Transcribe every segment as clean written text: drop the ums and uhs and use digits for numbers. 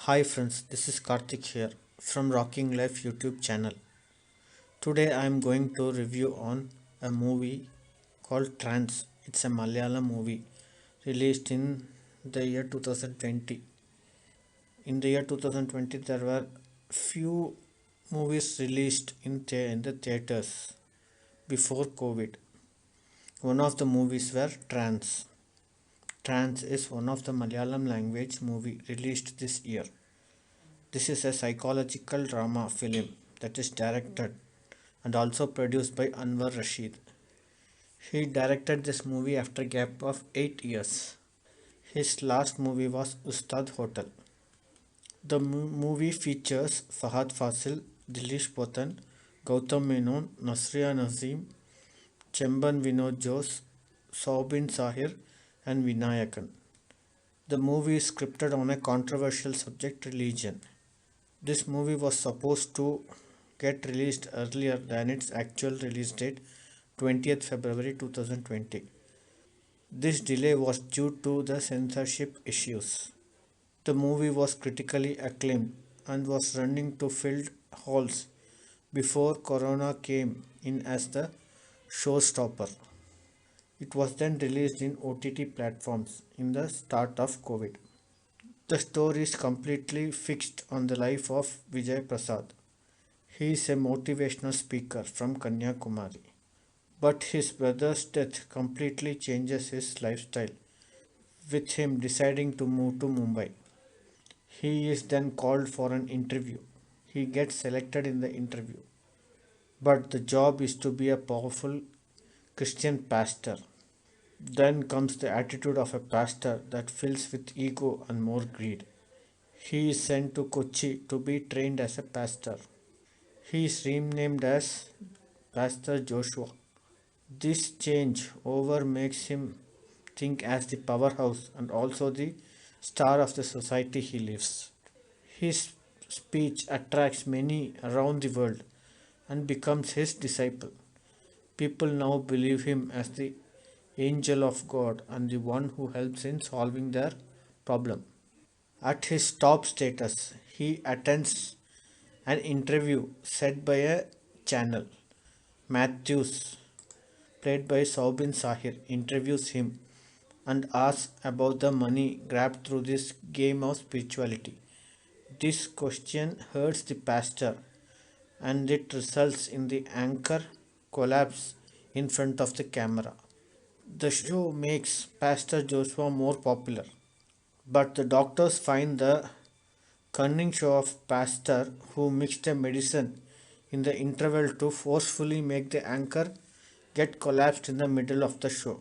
Hi friends, this is Karthik here from Rocking Life YouTube channel. Today I am going to review on a movie called Trance. It's a Malayalam movie released in the year 2020. In the year 2020 there were few movies released in the theaters before COVID. One of the movies were Trance. Trance is one of the Malayalam language movie released this year. This is a psychological drama film that is directed and also produced by Anwar Rashid. He directed this movie after a gap of 8 years. His last movie was Ustad Hotel. The movie features Fahad Fazil, Dileesh Pothan, Gautam Menon, Nazriya Nazim, Chemban Vinod Jose, Saubin Sahir and Vinayakan. The movie is scripted on a controversial subject, religion. This movie was supposed to get released earlier than its actual release date, 20th February 2020. This delay was due to the censorship issues. The movie was critically acclaimed and was running to filled halls before Corona came in as the showstopper. It was then released in OTT platforms in the start of COVID. The story is completely fixed on the life of Vijay Prasad. He is a motivational speaker from Kanyakumari. But his brother's death completely changes his lifestyle, with him deciding to move to Mumbai. He is then called for an interview. He gets selected in the interview, but the job is to be a powerful Christian pastor. Then comes the attitude of a pastor that fills with ego and more greed. He is sent to Kochi to be trained as a pastor. He is renamed as Pastor Joshua. This change over makes him think as the powerhouse and also the star of the society he lives. His speech attracts many around the world and becomes his disciple. People now believe him as the angel of God and the one who helps in solving their problem. At his top status, he attends an interview set by a channel. Matthews, played by Saubin Sahir, interviews him and asks about the money grabbed through this game of spirituality. This question hurts the pastor and it results in the anchor collapse in front of the camera. The show makes Pastor Joshua more popular, but the doctors find the cunning show of pastor who mixed a medicine in the interval to forcefully make the anchor get collapsed in the middle of the show.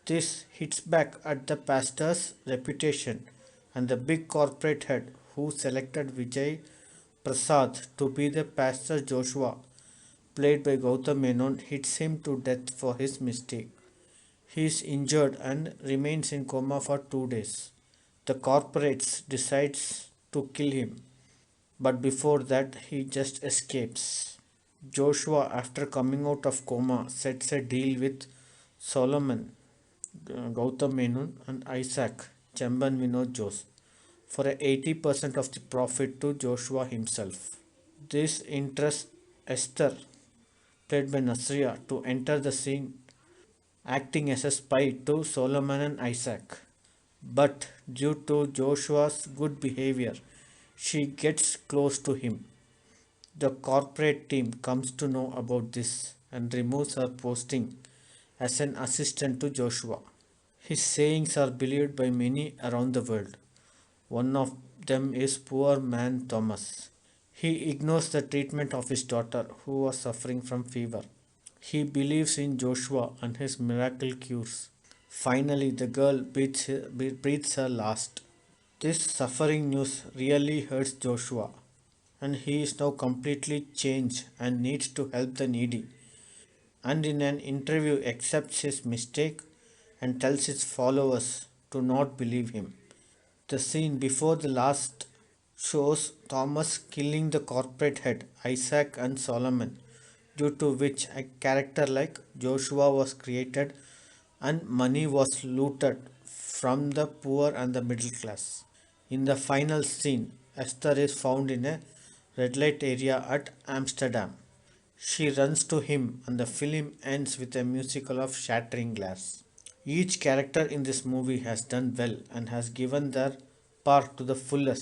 This hits back at the pastor's reputation and the big corporate head who selected Vijay Prasad to be the pastor Joshua, played by Gautam Menon, hits him to death for his mistake. He is injured and remains in coma for 2 days. The corporates decides to kill him, but before that he just escapes. Joshua, after coming out of coma, sets a deal with Solomon, Gautam Menon and Isaac, Chemban Vinod Jose, for a 80% of the profit to Joshua himself. This interests Esther, played by Nasriya, to enter the scene acting as a spy to Solomon and Isaac. But due to Joshua's good behavior, she gets close to him. The corporate team comes to know about this and removes her posting as an assistant to Joshua. His sayings are believed by many around the world. One of them is poor man Thomas. He ignores the treatment of his daughter who was suffering from fever. He believes in Joshua and his miracle cures. Finally, the girl breathes her last. This suffering news really hurts Joshua, and he is now completely changed and needs to help the needy. And in an interview, accepts his mistake and tells his followers to not believe him. The scene before the last shows Thomas killing the corporate head, Isaac and Solomon, due to which a character like Joshua was created and money was looted from the poor and the middle class. In the final scene, Esther is found in a red light area at Amsterdam. She runs to him, and the film ends with a musical of shattering glass. Each character in this movie has done well and has given their part to the fullest.